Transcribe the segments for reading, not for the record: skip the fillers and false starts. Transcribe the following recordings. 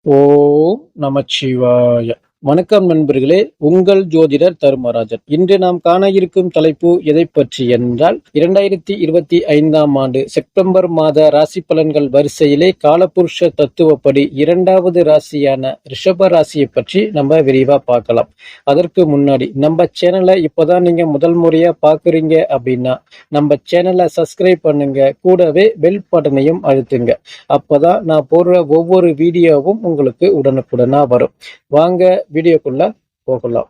ஓம் நமச்சிவாய. வணக்கம் நண்பர்களே, உங்கள் ஜோதிடர் தர்மராஜன். இன்று நாம் காண இருக்கும் தலைப்பு எதை பற்றி என்றால் 2025 ஆண்டு செப்டம்பர் மாத ராசி பலன்கள் வரிசையிலே காலபுருஷ தத்துவப்படி இரண்டாவது ராசியான ரிஷப ராசியை பற்றி நம்ம விரிவா பார்க்கலாம். அதற்கு முன்னாடி நம்ம சேனலை இப்பதான் நீங்க முதல் முறையா பாக்குறீங்க அப்படின்னா நம்ம சேனலை சப்ஸ்கிரைப் பண்ணுங்க, கூடவே பெல் பட்டனையும் அழுத்துங்க. அப்பதான் நான் போடுற ஒவ்வொரு வீடியோவும் உங்களுக்கு உடனுக்குடனா வரும். வாங்க வீடியோக்குள்ள போகலாம்.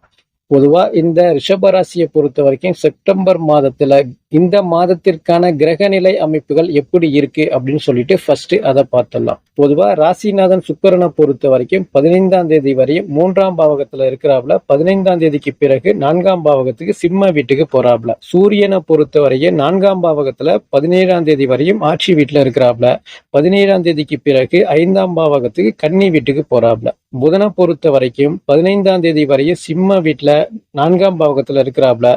பொதுவா இந்த ரிஷபராசியை பொறுத்த வரைக்கும் செப்டம்பர் மாதத்துல இந்த மாதத்திற்கான கிரகநிலை அமைப்புகள் எப்படி இருக்கு அப்படின்னு சொல்லிட்டு ஃபர்ஸ்ட் அதை பார்த்துடலாம். பொதுவா ராசிநாதன் சுக்கிரனை பொறுத்த வரைக்கும் 15ஆம் தேதி வரையும் 3ஆம் பாவகத்துல இருக்கிறாப்ல. 15ஆம் தேதிக்கு பிறகு 4ஆம் பாவகத்துக்கு சிம்ம வீட்டுக்கு போறாப்ல. சூரியனை பொறுத்த வரைக்கும் 4ஆம் பாவகத்துல 17ஆம் தேதி வரையும் ஆட்சி வீட்டுல இருக்கிறாப்ல. 17ஆம் தேதிக்கு பிறகு 5ஆம் பாவகத்துக்கு கன்னி வீட்டுக்கு போறாப்ல. புதனை பொறுத்த வரைக்கும் 15ஆம் தேதி வரையும் சிம்ம வீட்டுல 4ஆம் பாவகத்துல இருக்கிறாப்ல.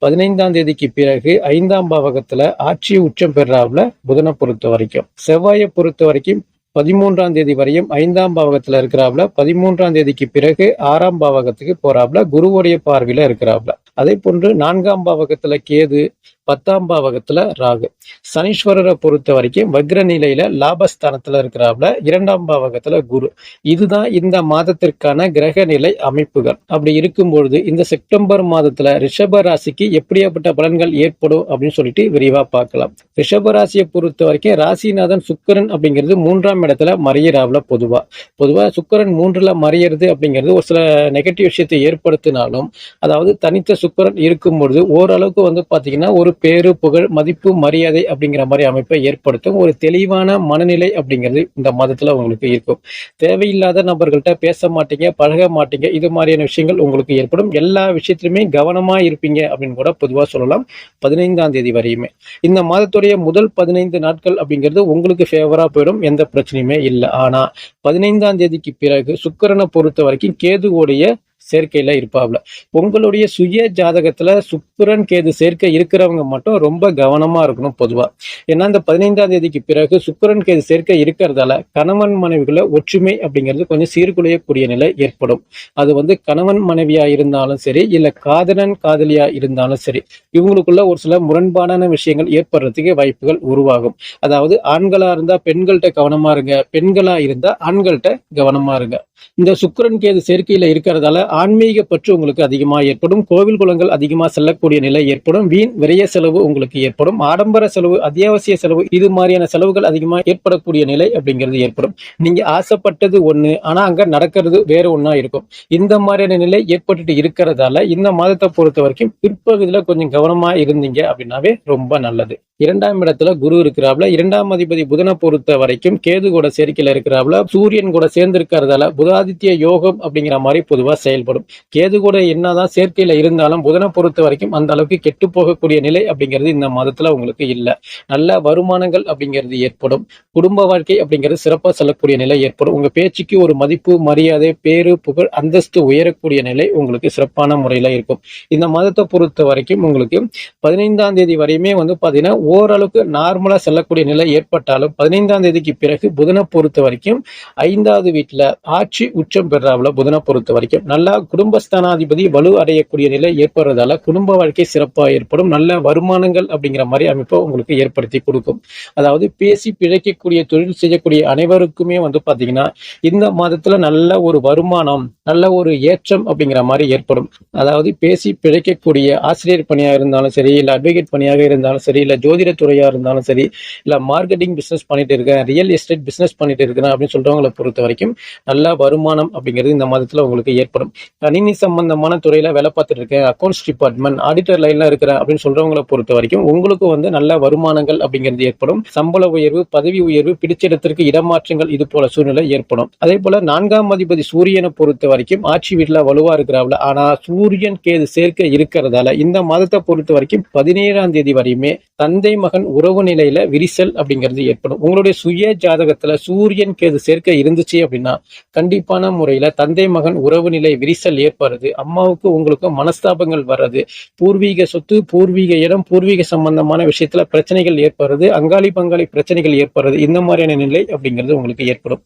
15ஆம் தேதிக்கு பிறகு 5ஆம் பாவகத்துல ஆட்சி உச்சம் பெறாப்ல புதனை பொறுத்த வரைக்கும். செவ்வாயை பொறுத்த வரைக்கும் 13ஆம் தேதி வரையும் 5ஆம் பாவகத்துல இருக்கிறாப்ல. 13ஆம் தேதிக்கு பிறகு 6ஆம் பாவகத்துக்கு போறாப்ல. குருவுடைய பார்வையில இருக்கிறாப்ல. அதே போன்று 4ஆம் பாவகத்துல கேது, 10ஆம் பாவகத்துல ராகு. சனீஸ்வரரை பொறுத்த வரைக்கும் வக்ர நிலையில லாபஸ்தானத்துல இருக்கிறாப்ல. 2ஆம் பாவகத்துல குரு. இதுதான் இந்த மாதத்திற்கான கிரக நிலை அமைப்புகள். அப்படி இருக்கும்பொழுது இந்த செப்டம்பர் மாதத்துல ரிஷப ராசிக்கு எப்படியாப்பட்ட பலன்கள் ஏற்படும் அப்படின்னு சொல்லிட்டு விரிவா பார்க்கலாம். ரிஷப ராசியை பொறுத்த வரைக்கும் ராசிநாதன் சுக்கிரன் அப்படிங்கிறது 3ஆம் இடத்துல மறையிறாப்ல. பொதுவா சுக்கிரன் 3ல மறையிறது அப்படிங்கிறது ஒரு சில நெகட்டிவ் விஷயத்தை ஏற்படுத்தினாலும், அதாவது தனித்த சுக்கிரன் இருக்கும் பொழுது ஓரளவுக்கு பாத்தீங்கன்னா ஒரு பேரு, புகழ், மதிப்பு, மரியாதை அப்படிங்கிற மாதிரி அமைப்பை ஏற்படுத்தும். ஒரு தெளிவான மனநிலை அப்படிங்கிறது இந்த மாதத்துல உங்களுக்கு இருக்கும். தேவையில்லாத நபர்கள்ட்ட பேச மாட்டீங்க, பழக மாட்டீங்க. இது மாதிரியான விஷயங்கள் உங்களுக்கு ஏற்படும். எல்லா விஷயத்திலுமே கவனமா இருப்பீங்க அப்படின்னு கூட பொதுவா சொல்லலாம். 15ஆம் தேதி வரையுமே இந்த மாதத்துடைய முதல் 15 நாட்கள் அப்படிங்கிறது உங்களுக்கு ஃபேவரா போயிடும், எந்த பிரச்சனையுமே இல்லை. ஆனா 15ஆம் தேதிக்கு பிறகு சுக்கிரனை பொறுத்த வரைக்கும் கேதுவோடைய சேர்க்கையில இருப்பாப்ல. உங்களுடைய சுய ஜாதகத்துல சுக்கிரன் கேது சேர்க்கை இருக்கிறவங்க மட்டும் ரொம்ப கவனமா இருக்கணும் பொதுவா. ஏன்னா இந்த 15ஆம் தேதிக்கு பிறகு சுக்கிரன் கேது சேர்க்கை இருக்கிறதால கணவன் மனைவிக்குள்ள ஒற்றுமை அப்படிங்கிறது கொஞ்சம் சீர்குலையக்கூடிய நிலை ஏற்படும். அது கணவன் மனைவியா இருந்தாலும் சரி, இல்ல காதலன் காதலியா இருந்தாலும் சரி, இவங்களுக்குள்ள ஒரு சில முரண்பாடான விஷயங்கள் ஏற்படுறதுக்கு வாய்ப்புகள் உருவாகும். அதாவது ஆண்களா இருந்தா பெண்கள்கிட்ட கவனமா இருங்க, பெண்களா இருந்தா ஆண்கள்கிட்ட கவனமா இருங்க. இந்த சுக்கிரன் கேது சேர்க்கையில இருக்கிறதால ஆன்மீக பற்று உங்களுக்கு அதிகமா ஏற்படும். கோவில் குளங்கள் அதிகமா செல்லக்கூடிய நிலை ஏற்படும். வீண் விரைய செலவு உங்களுக்கு ஏற்படும். ஆடம்பர செலவு, அத்தியாவசிய செலவு, இது மாதிரியான செலவுகள் அதிகமா ஏற்படக்கூடிய நிலை அப்படிங்கிறது ஏற்படும். நீங்க ஆசைப்பட்டது ஒண்ணு, ஆனா அங்க நடக்கிறது வேற ஒண்ணா இருக்கும். இந்த மாதிரியான நிலை ஏற்பட்டு இருக்கிறதால இந்த மாதத்தை பொறுத்த வரைக்கும் பிற்பகுதியில கொஞ்சம் கவனமா இருந்தீங்க அப்படின்னாவே ரொம்ப நல்லது. 2ஆம் இடத்துல குரு இருக்கிறாப்ல. 2ஆம் அதிபதி புதனை பொறுத்த வரைக்கும் கேது கூட சேர்க்கையில இருக்கிறாப்ல. சூரியன் கூட சேர்ந்து இருக்கிறதால புதாதித்ய யோகம் அப்படிங்கிற மாதிரி பொதுவா செயல்படும். கேது கூட என்னதான் சேர்க்கையில இருந்தாலும் புதனை பொறுத்த வரைக்கும் அந்த அளவுக்கு கெட்டு போகக்கூடிய நிலை அப்படிங்கிறது இந்த மாதத்துல உங்களுக்கு இல்லை. நல்ல வருமானங்கள் அப்படிங்கிறது ஏற்படும். குடும்ப வாழ்க்கை அப்படிங்கிறது சிறப்பா செல்லக்கூடிய நிலை ஏற்படும். உங்க பேச்சுக்கு ஒரு மதிப்பு, மரியாதை, பேரு, புகழ், அந்தஸ்து உயரக்கூடிய நிலை உங்களுக்கு சிறப்பான முறையில இருக்கும். இந்த மாதத்தை பொறுத்த வரைக்கும் உங்களுக்கு 15ஆம் தேதி வரையுமே பாத்தீங்கன்னா ஓரளவுக்கு நார்மலா செல்லக்கூடிய நிலை ஏற்பட்டாலும் 15ஆம் தேதிக்கு பிறகு புதனை பொறுத்த வரைக்கும் 5வது வீட்டுல ஆட்சி உச்சம் பெறாப்ல. புதனை பொறுத்த வரைக்கும் நல்லா குடும்பஸ்தானாதிபதி வலு அடையக்கூடிய நிலை ஏற்படுறதால குடும்ப வாழ்க்கை சிறப்பா ஏற்படும். நல்ல வருமானங்கள் அப்படிங்கிற மாதிரி அமைப்பை உங்களுக்கு ஏற்படுத்தி கொடுக்கும். அதாவது பேசி பிழைக்கக்கூடிய தொழில் செய்யக்கூடிய அனைவருக்குமே பாத்தீங்கன்னா இந்த மாதத்துல நல்ல ஒரு வருமானம், நல்ல ஒரு ஏற்றம் அப்படிங்கிற மாதிரி ஏற்படும். அதாவது பேசி பிழைக்கக்கூடிய ஆசிரியர் பணியா இருந்தாலும் சரி, இல்ல அட்வொகேட் பணியாக இருந்தாலும் சரி, இல்ல ஜோதிட துறையா இருந்தாலும் சரி, இல்ல மார்க்கெட்டிங் பிசினஸ் பண்ணிட்டு இருக்கேன், ரியல் எஸ்டேட் பிசினஸ் பண்ணிட்டு இருக்கிறேன் அப்படின்னு சொல்றவங்களை பொறுத்த வரைக்கும் நல்ல வருமானம் அப்படிங்கிறது இந்த மாதத்துல உங்களுக்கு ஏற்படும். கணினி சம்பந்தமான துறையில வேலை பார்த்துட்டு இருக்கேன், அக்கௌண்ட்ஸ் டிபார்ட்மெண்ட், ஆடிட்டர் லைன்ல இருக்கிறேன் அப்படின்னு சொல்றவங்களை பொறுத்த வரைக்கும் உங்களுக்கு நல்ல வருமானங்கள் அப்படிங்கிறது ஏற்படும். சம்பள உயர்வு, பதவி உயர்வு, பிடிச்ச இடத்திற்கு இடமாற்றங்கள், இது போல சூழ்நிலை ஏற்படும். அதே போல 4ஆம் அதிபதி சூரியனை பொறுத்த வரைக்கும் ஆட்சி வீட்டுல வலுவா இருக்கிறாப்ல. ஆனா சூரியன் கேது சேர்க்க இருக்கிறதால இந்த மாதத்தை பொறுத்த வரைக்கும் 17ஆம் தேதி வரையுமே தந்தை மகன் உறவு நிலையில விரிசல் அப்படிங்கிறது ஏற்படும். உங்களுடைய சுய ஜாதகத்துல சூரியன் கேது சேர்க்க இருந்துச்சு அப்படின்னா கண்டிப்பான முறையில தந்தை மகன் உறவு நிலை விரிசல் ஏற்படுறது, அம்மாவுக்கு உங்களுக்கும் மனஸ்தாபங்கள் வர்றது, பூர்வீக சொத்து, பூர்வீக இடம், பூர்வீக சம்பந்தமான விஷயத்துல பிரச்சனைகள் ஏற்படுறது, அங்காளி பங்காளி பிரச்சனைகள் ஏற்படுறது, இந்த மாதிரியான நிலை அப்படிங்கிறது உங்களுக்கு ஏற்படும்.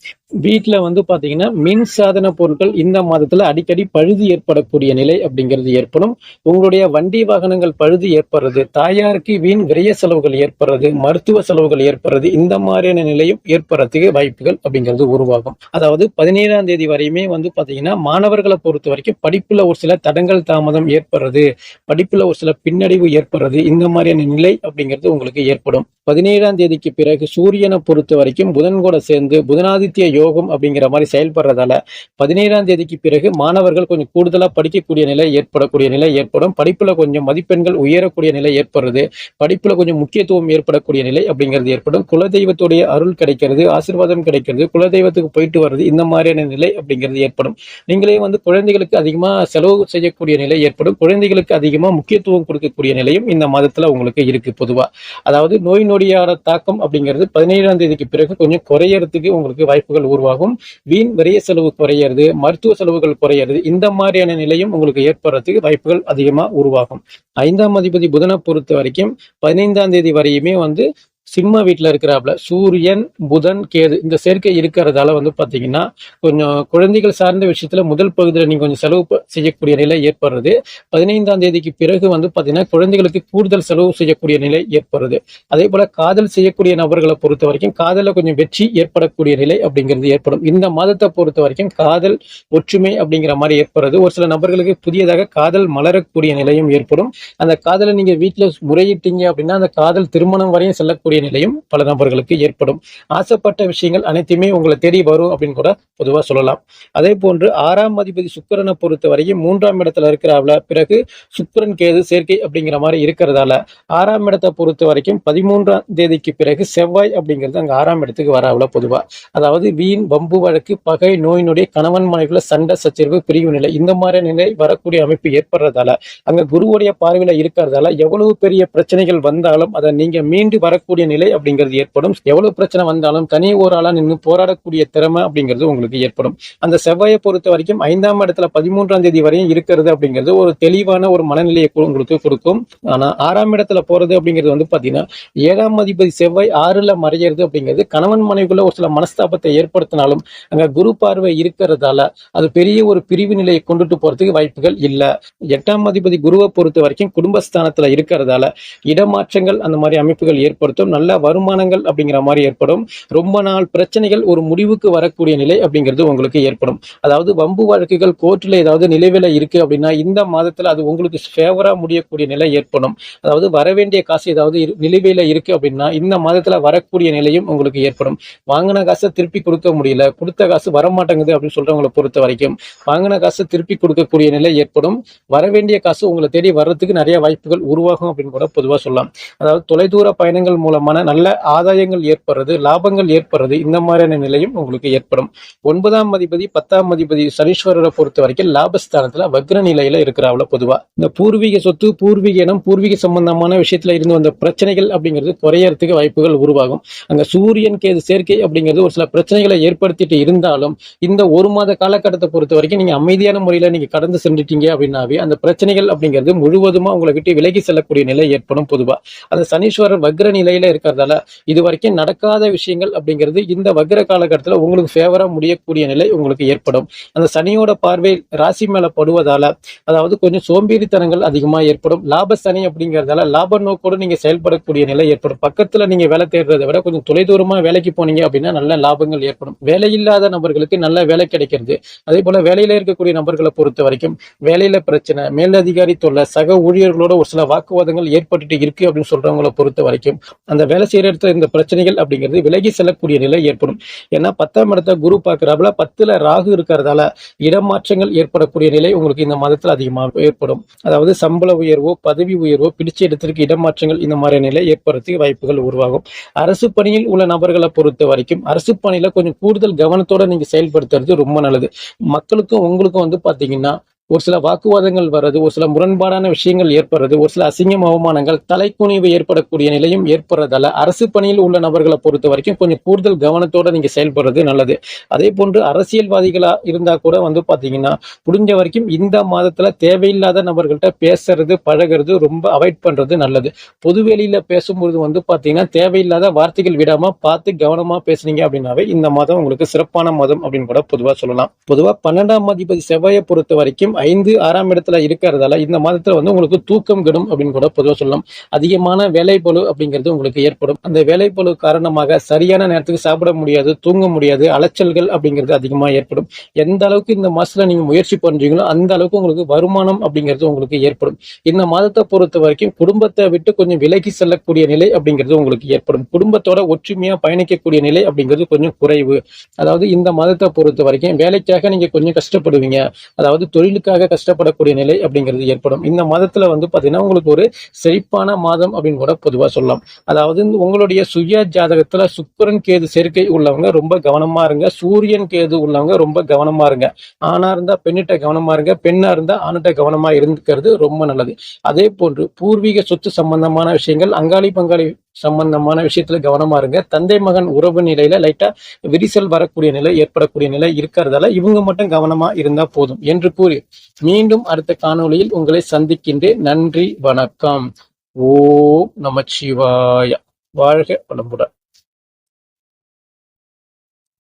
வீட்டுல பாத்தீங்கன்னா மின் சாதன பொருட்கள் இந்த மாதத்துல அடிக்கடி பழுது ஏற்படக்கூடிய நிலை அப்படிங்கிறது ஏற்படும். உங்களுடைய வண்டி வாகனங்கள் பழுது ஏற்படுறது, தாயாருக்கு வீண் விரைய செலவுகள் ஏற்படுறது, மருத்துவ செலவுகள் ஏற்படுறது, இந்த மாதிரியான நிலையும் ஏற்படுறதுக்கு வாய்ப்புகள் அப்படிங்கிறது உருவாகும். அதாவது 17ஆம் தேதி வரையுமே பாத்தீங்கன்னா மாணவர்களை பொறுத்த வரைக்கும் படிப்புல ஒரு சில தடங்கள் தாமதம் ஏற்படுறது, படிப்புல ஒரு சில பின்னடைவு ஏற்படுறது, இந்த மாதிரியான நிலை அப்படிங்கிறது உங்களுக்கு ஏற்படும். 17ஆம் தேதிக்கு பிறகு சூரியனை பொறுத்த வரைக்கும் புதன் கூட சேர்ந்து புதனாதித்ய யோகம் அப்படிங்கிற மாதிரி செயல்படுறதால 17ஆம் தேதிக்கு பிறகு மாணவர்கள் கொஞ்சம் கூடுதலா படிக்கக்கூடிய நிலை ஏற்படக்கூடிய நிலை ஏற்படும். படிப்புல கொஞ்சம் மதிப்பெண்கள் உயரக்கூடிய நிலை ஏற்படுறது, படிப்புல கொஞ்சம் முக்கியத்துவம் ஏற்படக்கூடிய நிலை அப்படிங்கிறது ஏற்படும். குலதெய்வத்துடைய அருள் கிடைக்கிறது, ஆசீர்வாதம் கிடைக்கிறது, குலதெய்வத்துக்கு போயிட்டு வர்றது, இந்த மாதிரியான நிலை அப்படிங்கிறது ஏற்படும். நீங்களே குழந்தைகளுக்கு அதிகமா செலவு செய்யக்கூடிய நிலை ஏற்படும். குழந்தைகளுக்கு அதிகமா முக்கியத்துவம் கொடுக்கக்கூடிய நிலையும் இந்த மாதத்துல உங்களுக்கு இருக்கு. பொதுவா அதாவது நோய் நொடியான தாக்கம் அப்படிங்கிறது 17ஆம் தேதிக்கு பிறகு கொஞ்சம் குறையறதுக்கு உங்களுக்கு வாய்ப்புகள் உருவாகும். வீண் விரைய செலவு குறையிறது, மருத்துவ செலவுகள் குறையிறது, இந்த மாதிரியான நிலையும் உங்களுக்கு ஏற்படுறதுக்கு வாய்ப்புகள் அதிகமா உருவாகும். 5ஆம் அதிபதி புதனை பொறுத்த வரைக்கும் 15ஆம் தேதி வரையுமே சிம்ம வீட்டுல இருக்கிறாப்ல சூரியன் புதன் கேது இந்த சேர்க்கை இருக்கிறதால பாத்தீங்கன்னா கொஞ்சம் குழந்தைகள் சார்ந்த விஷயத்துல முதல் பகுதியில் நீங்க கொஞ்சம் செலவு செய்யக்கூடிய நிலை ஏற்படுறது. 15ஆம் தேதிக்கு பிறகு பாத்தீங்கன்னா குழந்தைகளுக்கு கூடுதல் செலவு செய்யக்கூடிய நிலை ஏற்படுறது. அதே போல காதல் செய்யக்கூடிய நபர்களை பொறுத்த வரைக்கும் காதல கொஞ்சம் வெற்றி ஏற்படக்கூடிய நிலை அப்படிங்கிறது ஏற்படும். இந்த மாதத்தை பொறுத்த வரைக்கும் காதல் ஒற்றுமை அப்படிங்கிற மாதிரி ஏற்படுறது. ஒரு சில நபர்களுக்கு புதியதாக காதல் மலரக்கூடிய நிலையும் ஏற்படும். அந்த காதலை நீங்க வீட்டுல முறையிட்டீங்க அப்படின்னா அந்த காதல் திருமணம் வரையும் செல்லக்கூடிய நிலையும் பல நபர்களுக்கு ஏற்படும். ஆசைப்பட்ட விஷயங்கள் அனைத்துமே உங்களை தேடி வரும் அப்படின்னு கூட பொதுவா சொல்லலாம். அதே போன்று 6ஆம் அதிபதி சுக்கிரனை பொறுத்த வரைக்கும் 3ஆம் இடத்துல இருக்கிறாப்ல, பிறகு சுக்கிரன் கேது சேர்க்கை அப்படிங்கிற மாதிரி இருக்கிறதால 6ஆம் இடத்தை பொறுத்த வரைக்கும் 13ஆம் தேதிக்கு பிறகு செவ்வாய் அப்படிங்கிறது அங்க 6ஆம் இடத்துக்கு வராப்ல. பொதுவா அதாவது வீண் வம்பு வழக்கு, பகை, நோய் நொடி, கணவன் மனைவிக்குள்ள சண்டை சச்சரவு, பிரிவு நிலை, இந்த மாதிரி நிலை வரக்கூடிய அமைப்பு ஏற்படுறதால அங்க குருவுடைய பார்வையில இருக்கிறதால எவ்வளவு பெரிய பிரச்சனைகள் வந்தாலும் அதை நீங்க மீண்டு வரக்கூடிய நிலை அப்படிங்கிறது ஏற்படும். எவ்வளவு பிரச்சனை வந்தாலும் தனி ஒரு ஆளா நின்று போராடக்கூடிய திறமை அப்படிங்கிறது உங்களுக்கு ஏற்படும். அந்த செவ்வாயை பொறுத்த வரைக்கும் 5ஆம் இடத்துல 13ஆம் தேதி வரையும் இருக்கிறது அப்படிங்கிறது ஒரு தெளிவான ஒரு மனநிலையை உங்களுக்கு கொடுக்கும். ஆனா 6ஆம் இடத்துல போறது அப்படிங்கிறது பாத்தீங்கன்னா 7ஆம் அதிபதி செவ்வாய் 6ல மறையிறது அப்படிங்கிறது கணவன் மனைவிக்குள்ள ஒரு சில மனஸ்தாபத்தை ஏற்படுத்தினாலும் அங்க குரு பார்வை இருக்கிறதால அது பெரிய ஒரு பிரிவு நிலையை கொண்டுட்டு போறதுக்கு வாய்ப்புகள் இல்ல. 8ஆம் அதிபதி குருவை பொறுத்த வரைக்கும் குடும்பஸ்தானத்துல இருக்கிறதால இடமாற்றங்கள் அந்த மாதிரி அமைப்புகள் ஏற்படுத்தும். நல்ல வருமானங்கள் அப்படிங்கிற மாதிரி ஏற்படும். ரொம்ப நாள் பிரச்சனைகள் ஒரு முடிவுக்கு வரக்கூடிய நிலை அப்படிங்கிறது உங்களுக்கு ஏற்படும். அதாவது வம்பு வழக்குகள் கோர்ட்ல ஏதாவது நிலுவையில இருக்கு அப்படின்னா இந்த மாதத்துல அது உங்களுக்கு ஃபேவரா முடியக்கூடிய நிலை ஏற்படும். அதாவது வரவேண்டிய காசு ஏதாவது நிலுவையில இருக்கு அப்படின்னா இந்த மாதத்துல வரக்கூடிய நிலையும் உங்களுக்கு ஏற்படும். வாங்கின காசை திருப்பி கொடுக்க முடியல, கொடுத்த காசு வரமாட்டேங்குது அப்படின்னு சொல்றவங்களை பொறுத்த வரைக்கும் வாங்கின காசை திருப்பி கொடுக்கக்கூடிய நிலை ஏற்படும். வரவேண்டிய காசு உங்களை தேடி வர்றதுக்கு நிறைய வாய்ப்புகள் உருவாகும் அப்படின்னு கூட பொதுவா சொல்லலாம். அதாவது தொலைதூர பயணங்கள் மூலமான நல்ல ஆதாயங்கள் ஏற்படுறது, லாபங்கள் ஏற்படுறது, இந்த மாதிரியான நிலையும் உங்களுக்கு ஏற்படும். 9ஆம் அதிபதி 10ஆம் அதிபதி சனீஸ்வரரை பொறுத்த வரைக்கும் லாபஸ்தானத்துல வக்ர நிலையில இருக்கிறாவில். பொதுவா இந்த பூர்வீக சொத்து, பூர்வீக இடம், பூர்வீக சம்பந்தமான விஷயத்துல இருந்து வந்த பிரச்சனைகள் அப்படிங்கிறது குறையறதுக்கு வாய்ப்புகள் உருவாகும். அங்க சூரியன் கேது சேர்க்கை அப்படிங்கிறது ஒரு சில பிரச்சனைகளை ஏற்படுத்திட்டு இருந்தாலும் இந்த ஒரு மாத காலகட்டத்தை பொறுத்த வரைக்கும் நீங்க அமைதியான முறையில நீங்க கடந்து சென்றுட்டீங்க அப்படின்னாவே அந்த பிரச்சனைகள் அப்படிங்கிறது முழுவதுமா உங்களை விட்டு விலகி செல்லக்கூடிய நிலை ஏற்படும். பொதுவா அந்த சனீஸ்வரர் வக்ர நிலையில இருக்கிறதால இது வரைக்கும் நடக்காத விஷயங்கள் அப்படிங்கிறது இந்த வக்ர காலகட்டத்தில் உங்களுக்கு ஃபேவரா முடியக்கூடிய நிலை உங்களுக்கு ஏற்படும். அந்த சனியோட பார்வை ராசி மேல படுவதால அதாவது கொஞ்சம் சோம்பேறித்தனங்கள் அதிகமா ஏற்படும். லாப சனி அப்படிங்கிறதால லாப நோக்கோடு நீங்க செயல்படக்கூடிய நிலை ஏற்படும். பக்கத்துல நீங்க வேலை தேடுறதை விட கொஞ்சம் தொலைதூரமா வேலைக்கு போனீங்க அப்படின்னா நல்ல லாபங்கள் ஏற்படும். வேலை இல்லாத நபர்களுக்கு நல்ல வேலை கிடைக்கிறது. அதே போல வேலையில இருக்கக்கூடிய நபர்களை பொறுத்த வரைக்கும் வேலையில பிரச்சனை, மேலதிகாரி தொல்லை, சக ஊழியர்களோட ஒரு சில வாக்குவாதங்கள் ஏற்பட்டு இருக்கு அப்படின்னு சொல்றவங்களை பொறுத்த வரைக்கும் அந்த வேலை செய்யற இடத்துல இந்த பிரச்சனைகள் அப்படிங்கிறது விலகி செல்லக்கூடிய நிலை ஏற்படும். ஏன்னா 10ஆம் இடத்தை குரு பார்க்கிறாப்புல, 10ல ராகு இருக்கிறதால இடமாற்றங்கள் ஏற்படக்கூடிய நிலை உங்களுக்கு இந்த மாதத்தில் அதிகமாக ஏற்படும். அதாவது சம்பள உயர்வோ, பதவி உயர்வோ, பிடிச்ச இடத்திற்கு இடமாற்றங்கள் இந்த மாதிரி நிலை ஏற்படுறதுக்கு வாய்ப்புகள் உருவாகும். அரசு பணியில் உள்ள நபர்களை பொறுத்த வரைக்கும் அரசு பணியில கொஞ்சம் கூடுதல் கவனத்தோட நீங்க செயல்படுத்துறது ரொம்ப நல்லது. மக்களுக்கும் உங்களுக்கும் பாத்தீங்கன்னா ஒரு சில வாக்குவாதங்கள் வர்றது, ஒரு சில முரண்பாடான விஷயங்கள் ஏற்படுறது, ஒரு சில அசிங்கம் அவமானங்கள், தலைக்குனிவு ஏற்படக்கூடிய நிலையும் ஏற்படுறதால அரசு பணியில் உள்ள நபர்களை பொறுத்த வரைக்கும் கொஞ்சம் கூடுதல் கவனத்தோட நீங்க செயல்படுறது நல்லது. அதே போன்று அரசியல்வாதிகளா இருந்தா கூட பாத்தீங்கன்னா முடிஞ்ச வரைக்கும் இந்த மாதத்துல தேவையில்லாத நபர்கள்ட்ட பேசுறது பழகிறது ரொம்ப அவாய்ட் பண்றது நல்லது. பொதுவெளியில பேசும்போது பாத்தீங்கன்னா தேவையில்லாத வார்த்தைகள் விடாம பார்த்து கவனமா பேசுனீங்க அப்படின்னாவே இந்த மாதம் உங்களுக்கு சிறப்பான மாதம் அப்படின்னு கூட பொதுவா சொல்லலாம். பொதுவா 12ஆம் அதிபதி செவ்வாயை பொறுத்த வரைக்கும் 5, 6ஆம் இடத்துல இருக்கிறதால இந்த மாதத்துல உங்களுக்கு தூக்கம் கெடும் அப்படின்னு கூட பொதுவா சொல்லலாம். அதிகமான வேலைப்பளு அப்படிங்கிறது உங்களுக்கு ஏற்படும். அந்த வேலைப்பளு காரணமாக சரியான நேரத்துக்கு சாப்பிட முடியாது, தூங்க முடியாது, அலைச்சல்கள் அப்படிங்கிறது அதிகமா ஏற்படும். எந்த அளவுக்கு இந்த மாசத்துல நீங்க முயற்சி பண்றீங்களோ அந்த அளவுக்கு உங்களுக்கு வருமானம் அப்படிங்கிறது உங்களுக்கு ஏற்படும். இந்த மாதத்தை பொறுத்த வரைக்கும் குடும்பத்தை விட்டு கொஞ்சம் விலகி செல்லக்கூடிய நிலை அப்படிங்கிறது உங்களுக்கு ஏற்படும். குடும்பத்தோட ஒற்றுமையா பயணிக்கக்கூடிய நிலை அப்படிங்கிறது கொஞ்சம் குறைவு. அதாவது இந்த மாதத்தை பொறுத்த வரைக்கும் வேலைக்காக நீங்க கொஞ்சம் கஷ்டப்படுவீங்க, அதாவது தொழிலுக்காக கஷ்டப்படக்கூடிய நிலை அப்படிங்கிறது ஏற்படும். இந்த மாதத்துல பாத்தீங்கன்னா உங்களுக்கு ஒரு செழிப்பான மாதம் அப்படின்னு கூட பொதுவா சொல்லலாம். அதாவது உங்களுடைய சுய ஜாதகத்துல சுக்கிரன் கேது சேர்க்கை உள்ளவங்க ரொம்ப கவனமா இருங்க. சூரியன் கேது உள்ளவங்க ரொம்ப கவனமா இருங்க. ஆணா இருந்தா பெண்ணிட்ட கவனமா இருங்க, பெண்ணா இருந்தா ஆணிட்ட கவனமா இருந்துக்கிறது ரொம்ப நல்லது. அதே போன்று பூர்வீக சொத்து சம்பந்தமான விஷயங்கள், அங்காளி பங்காளி சம்பந்தமான விஷயத்துல கவனமா இருங்க. தந்தை மகன் உறவு நிலையில லைட்டா விரிசல் வரக்கூடிய நிலை ஏற்படக்கூடிய நிலை இருக்கிறதால இவங்க மட்டும் கவனமா இருந்தா போதும் என்று கூறி மீண்டும் அடுத்த காணொளியில் உங்களை சந்திக்கின்றேன். நன்றி, வணக்கம். ஓம் நமச்சிவாய. வாழ்க வளமுடன்.